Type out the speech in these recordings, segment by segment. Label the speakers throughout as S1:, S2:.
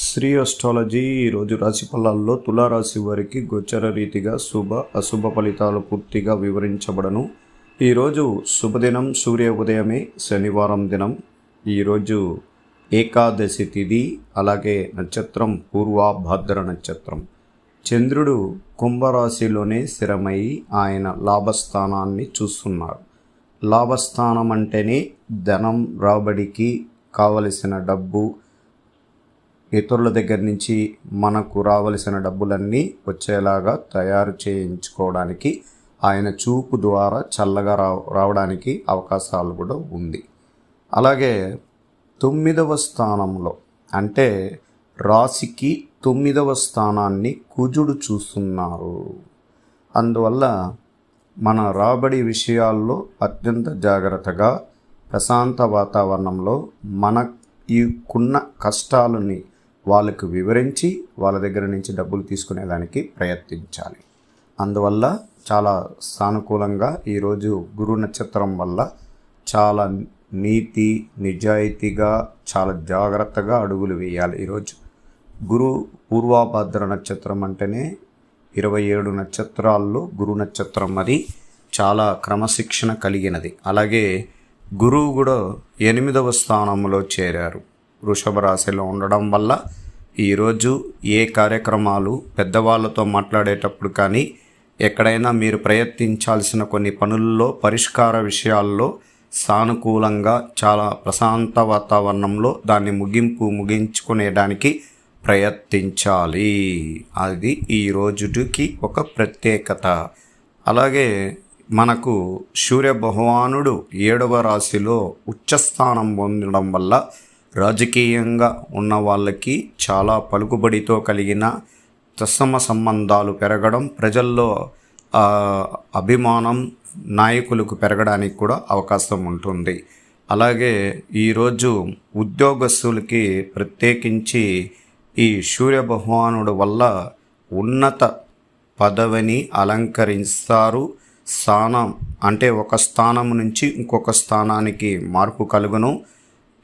S1: Shri astrology ఈరోజు రాశి ఫలాల్లో తులారాశి వారికి గోచర రీతిగా శుభ అశుభ ఫలితాలు పూర్తిగా వివరించబడను. ఈరోజు శుభదినం సూర్య ఉదయమే, శనివారం దినం. ఈరోజు ఏకాదశి తిథి, అలాగే నక్షత్రం పూర్వభాద్ర నక్షత్రం. చంద్రుడు కుంభరాశిలోనే స్థిరమై ఆయన లాభస్థానాన్ని చూస్తున్నారు. లాభస్థానం అంటేనే ధనం, రాబడికి కావలసిన డబ్బు, ఇతరుల దగ్గర నుంచి మనకు రావలసిన డబ్బులన్నీ వచ్చేలాగా తయారు చేయించుకోవడానికి ఆయన చూపు ద్వారా చల్లగా రావడానికి అవకాశాలు కూడా ఉంది. అలాగే 9వ స్థానంలో అంటే రాశికి 9వ స్థానాన్ని కుజుడు చూస్తున్నారు. అందువల్ల మన రాబడి విషయాల్లో అత్యంత జాగ్రత్తగా ప్రశాంత వాతావరణంలో మనకున్న కష్టాలని వాళ్ళకు వివరించి వాళ్ళ దగ్గర నుంచి డబ్బులు తీసుకునేదానికి ప్రయత్నించాలి. అందువల్ల చాలా సానుకూలంగా ఈరోజు గురు నక్షత్రం వల్ల చాలా నీతి నిజాయితీగా చాలా జాగ్రత్తగా అడుగులు వేయాలి. ఈరోజు గురు పూర్వభాద్ర నక్షత్రం అంటేనే 27 నక్షత్రాల్లో గురు నక్షత్రం, అది చాలా క్రమశిక్షణ కలిగినది. అలాగే గురువు కూడా 8వ స్థానంలో చేరారు. వృషభ రాశిలో ఉండడం వల్ల ఈరోజు ఏ కార్యక్రమాలు పెద్దవాళ్ళతో మాట్లాడేటప్పుడు కానీ ఎక్కడైనా మీరు ప్రయత్నించాల్సిన కొన్ని పనుల్లో పరిష్కార విషయాల్లో సానుకూలంగా చాలా ప్రశాంత వాతావరణంలో దాన్ని ముగించుకునేదానికి ప్రయత్నించాలి. అది ఈ రోజుకి ఒక ప్రత్యేకత. అలాగే మనకు సూర్య భగవానుడు 7వ రాశిలో ఉచ్చస్థానం పొందడం వల్ల రాజకీయంగా ఉన్న వాళ్ళకి చాలా పలుకుబడితో కలిగిన తత్సమ సంబంధాలు పెరగడం, ప్రజల్లో అభిమానం నాయకులకు పెరగడానికి కూడా అవకాశం ఉంటుంది. అలాగే ఈరోజు ఉద్యోగస్తులకి ప్రత్యేకించి ఈ సూర్య భగవానుడు వల్ల ఉన్నత పదవిని అలంకరిస్తారు. స్థానం అంటే ఒక స్థానం నుంచి ఇంకొక స్థానానికి మార్పు కలుగును.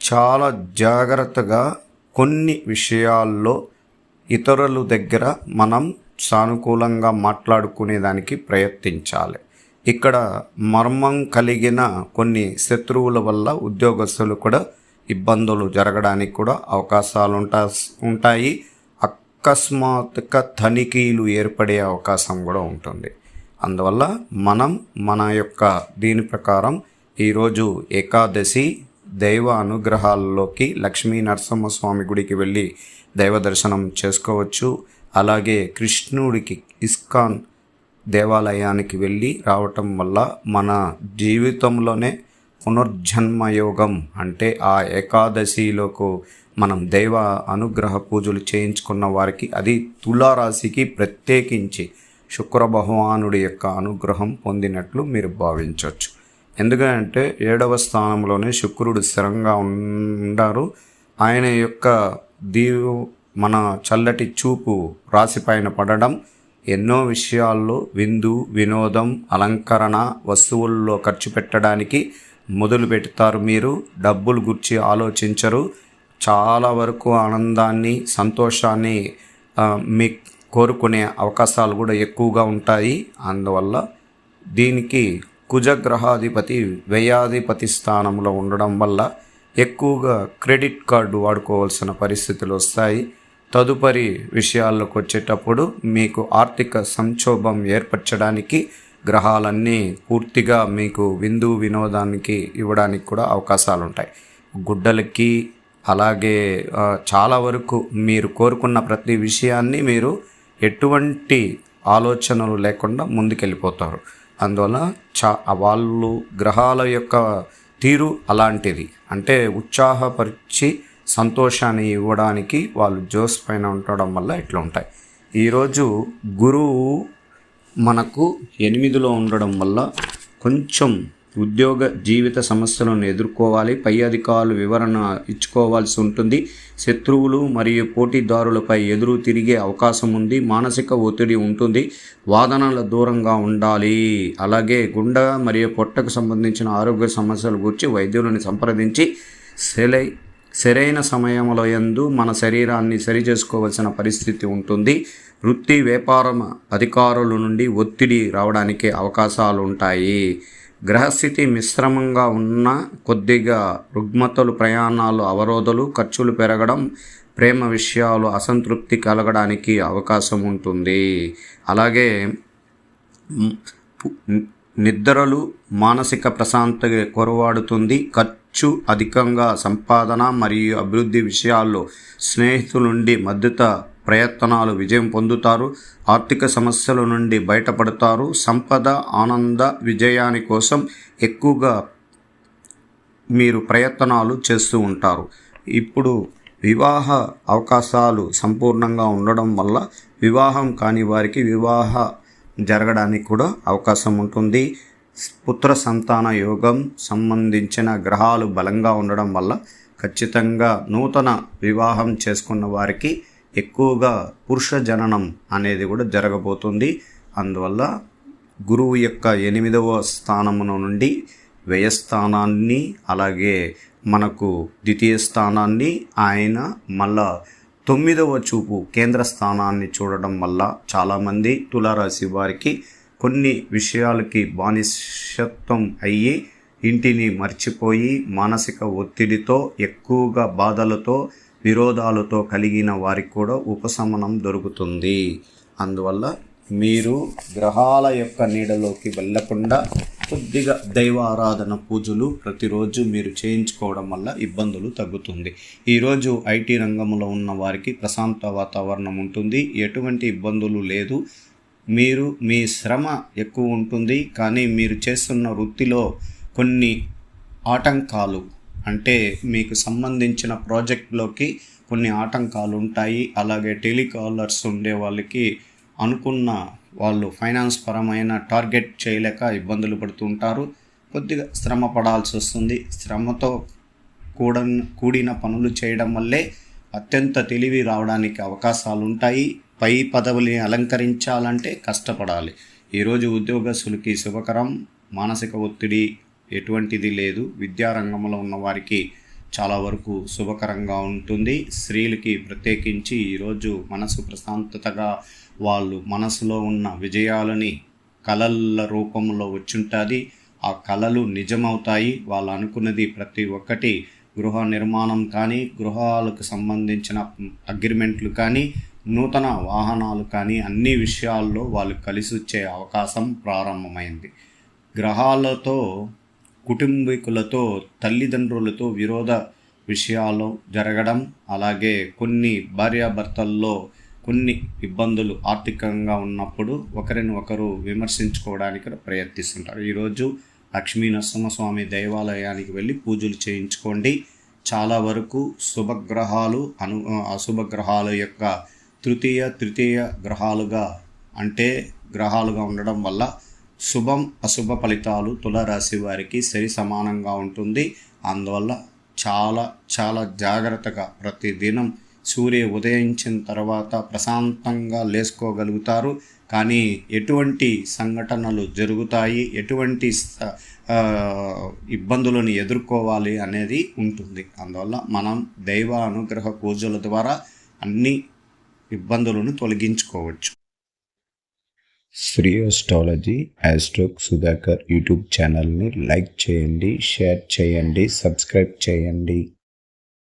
S1: చాలా జాగ్రత్తగా కొన్ని విషయాల్లో ఇతరుల దగ్గర మనం సానుకూలంగా మాట్లాడుకునేదానికి ప్రయత్నించాలి. ఇక్కడ మర్మం కలిగిన కొన్ని శత్రువుల వల్ల ఉద్యోగస్తులు కూడా ఇబ్బందులు జరగడానికి కూడా అవకాశాలు ఉంటాయి. అకస్మాత్తుగా తనిఖీలు ఏర్పడే అవకాశం కూడా ఉంటుంది. అందువల్ల మనం మన యొక్క దీని ప్రకారం ఈరోజు ఏకాదశి దైవ అనుగ్రహాల్లోకి లక్ష్మీ నరసింహస్వామి గుడికి వెళ్ళి దైవ దర్శనం చేసుకోవచ్చు. అలాగే కృష్ణుడికి ఇస్కాన్ దేవాలయానికి వెళ్ళి రావటం వల్ల మన జీవితంలోనే పునర్జన్మయోగం అంటే ఆ ఏకాదశిలోకి మనం దైవ అనుగ్రహ పూజలు చేయించుకున్న వారికి, అది తులారాశికి ప్రత్యేకించి శుక్ర భగవానుడి యొక్క అనుగ్రహం పొందినట్లు మీరు భావించవచ్చు. ఎందుకంటే 7వ స్థానంలోనే శుక్రుడు స్థిరంగా ఉన్నారు. ఆయన యొక్క మన చల్లటి చూపు రాశిపైన పడడం ఎన్నో విషయాల్లో విందు వినోదం అలంకరణ వస్తువుల్లో ఖర్చు పెట్టడానికి మొదలు పెడతారు. మీరు డబ్బులు గురించి ఆలోచించరు. చాలా వరకు ఆనందాన్ని సంతోషాన్ని మీ కోరుకునే అవకాశాలు కూడా ఎక్కువగా ఉంటాయి. అందువల్ల దీనికి కుజగ్రహాధిపతి వ్యయాధిపతి స్థానంలో ఉండడం వల్ల ఎక్కువగా క్రెడిట్ కార్డు వాడుకోవాల్సిన పరిస్థితులు వస్తాయి. తదుపరి విషయాల్లోకి వచ్చేటప్పుడు మీకు ఆర్థిక సంక్షోభం ఏర్పరచడానికి గ్రహాలన్నీ పూర్తిగా మీకు విందు వినోదానికి ఇవ్వడానికి కూడా అవకాశాలు ఉంటాయి. గుడ్డలకి అలాగే చాలా వరకు మీరు కోరుకున్న ప్రతి విషయాన్ని మీరు ఎటువంటి ఆలోచనలు లేకుండా ముందుకెళ్ళిపోతారు. అందువల్ల వాళ్ళు గ్రహాల యొక్క తీరు అలాంటిది, అంటే ఉత్సాహపరిచి సంతోషాన్ని ఇవ్వడానికి వాళ్ళు జోస్ పైన ఉండడం వల్ల ఇట్లా ఉంటాయి. ఈరోజు గురువు మనకు 8లో ఉండడం వల్ల కొంచెం ఉద్యోగ జీవిత సమస్యలను ఎదుర్కోవాలి. పై అధికారులు వివరణ ఇచ్చుకోవాల్సి ఉంటుంది. శత్రువులు మరియు పోటీదారులపై ఎదురు తిరిగే అవకాశం ఉంది. మానసిక ఒత్తిడి ఉంటుంది. వాదనల దూరంగా ఉండాలి. అలాగే గుండె మరియు పొట్టకు సంబంధించిన ఆరోగ్య సమస్యల గురించి వైద్యులను సంప్రదించి సరైన సమయంలో యందు మన శరీరాన్ని సరిచేసుకోవాల్సిన పరిస్థితి ఉంటుంది. వృత్తి వ్యాపారం అధికారుల నుండి ఒత్తిడి రావడానికి అవకాశాలు ఉంటాయి. గ్రహస్థితి మిశ్రమంగా ఉన్న కొద్దిగా రుగ్మతలు, ప్రయాణాలు, అవరోధాలు, ఖర్చులు పెరగడం, ప్రేమ విషయాలు అసంతృప్తి కలగడానికి అవకాశం ఉంటుంది. అలాగే నిద్రలు, మానసిక ప్రశాంతత కొరవాడుతుంది. ఖర్చు అధికంగా, సంపాదన మరియు అభివృద్ధి విషయాల్లో స్నేహితుల నుండి మద్దతు ప్రయత్నాలు విజయం పొందుతారు. ఆర్థిక సమస్యల నుండి బయటపడతారు. సంపద, ఆనంద విజయాని కోసం ఎక్కువగా మీరు ప్రయత్నాలు చేస్తూ ఉంటారు. ఇప్పుడు వివాహ అవకాశాలు సంపూర్ణంగా ఉండడం వల్ల వివాహం కాని వారికి వివాహ జరగడానికి కూడా అవకాశం ఉంటుంది. పుత్ర సంతాన యోగం సంబంధించిన గ్రహాలు బలంగా ఉండడం వల్ల ఖచ్చితంగా నూతన వివాహం చేసుకున్న వారికి ఎక్కువగా పురుష జననం అనేది కూడా జరగబోతుంది. అందువల్ల గురువు యొక్క 8వ స్థానమున నుండి వ్యయస్థానాన్ని, అలాగే మనకు ద్వితీయ స్థానాన్ని ఆయన మళ్ళా 9వ చూపు కేంద్ర స్థానాన్ని చూడడం వల్ల చాలామంది తులారాశి వారికి కొన్ని విషయాలకి బానిసత్వం అయ్యి ఇంటిని మర్చిపోయి మానసిక ఒత్తిడితో, ఎక్కువగా బాధలతో, విరోధాలతో కలిగిన వారికి కూడా ఉపశమనం దొరుకుతుంది. అందువల్ల మీరు గ్రహాల యొక్క నీడలోకి వెళ్ళకుండా కొద్దిగా దైవ ఆరాధన పూజలు ప్రతిరోజు మీరు చేయించుకోవడం వల్ల ఇబ్బందులు తగ్గుతుంది. ఈరోజు ఐటీ రంగంలో ఉన్న వారికి ప్రశాంత వాతావరణం ఉంటుంది. ఎటువంటి ఇబ్బందులు లేదు. మీరు మీ శ్రమ ఎక్కువ ఉంటుంది, కానీ మీరు చేస్తున్న వృత్తిలో కొన్ని ఆటంకాలు, అంటే మీకు సంబంధించిన ప్రాజెక్టులోకి కొన్ని ఆటంకాలు ఉంటాయి. అలాగే టెలికాలర్స్ ఉండే వాళ్ళకి అనుకున్న వాళ్ళు ఫైనాన్స్ పరమైన టార్గెట్ చేయలేక ఇబ్బందులు పడుతుంటారు. కొద్దిగా శ్రమ పడాల్సి వస్తుంది. శ్రమతో కూడిన పనులు చేయడం వల్లే అత్యంత తెలివి రావడానికి అవకాశాలు ఉంటాయి. పై పదవిని అలంకరించాలంటే కష్టపడాలి. ఈరోజు ఉద్యోగస్తులకి శుభకరం. మానసిక ఒత్తిడి ఎటువంటిది లేదు. విద్యారంగంలో ఉన్న వారికి చాలా వరకు శుభకరంగా ఉంటుంది. స్త్రీలకి ప్రత్యేకించి ఈరోజు మనసు ప్రశాంతతగా వాళ్ళు మనసులో ఉన్న విజయాలని కళల రూపంలో వచ్చుంటుంది. ఆ కళలు నిజమవుతాయి. వాళ్ళు అనుకున్నది ప్రతి ఒక్కటి, గృహ నిర్మాణం కానీ, గృహాలకు సంబంధించిన అగ్రిమెంట్లు కానీ, నూతన వాహనాలు కానీ, అన్ని విషయాల్లో వాళ్ళు కలిసి వచ్చే అవకాశం ప్రారంభమైంది. గ్రహాలతో, కుటుంబీకులతో, తల్లిదండ్రులతో విరోధ విషయాలు జరగడం, అలాగే కొన్ని భార్యాభర్తల్లో కొన్ని ఇబ్బందులు ఆర్థికంగా ఉన్నప్పుడు ఒకరిని ఒకరు విమర్శించుకోవడానికి ప్రయత్నిస్తుంటారు. ఈరోజు లక్ష్మీ నరసింహస్వామి దేవాలయానికి వెళ్ళి పూజలు చేయించుకోండి. చాలా వరకు శుభగ్రహాలు అశుభగ్రహాల యొక్క తృతీయ గ్రహాలుగా, అంటే గ్రహాలుగా ఉండడం వల్ల శుభం అశుభ ఫలితాలు తులారాశి వారికి సరి సమానంగా ఉంటుంది. అందువల్ల చాలా జాగ్రత్తగా ప్రతిదినం సూర్య ఉదయించిన తర్వాత ప్రశాంతంగా లేసుకోగలుగుతారు. కానీ ఎటువంటి సంఘటనలు జరుగుతాయి, ఎటువంటి ఇబ్బందులను ఎదుర్కోవాలి అనేది ఉంటుంది. అందువల్ల మనం దైవ అనుగ్రహ పూజల ద్వారా అన్ని ఇబ్బందులను తొలగించుకోవచ్చు.
S2: శ్రీ ఆస్ట్రాలజీ ఆస్ట్రోక్ సుధాకర్ యూట్యూబ్ ఛానల్ని లైక్ చేయండి, షేర్ చేయండి, సబ్స్క్రైబ్ చేయండి.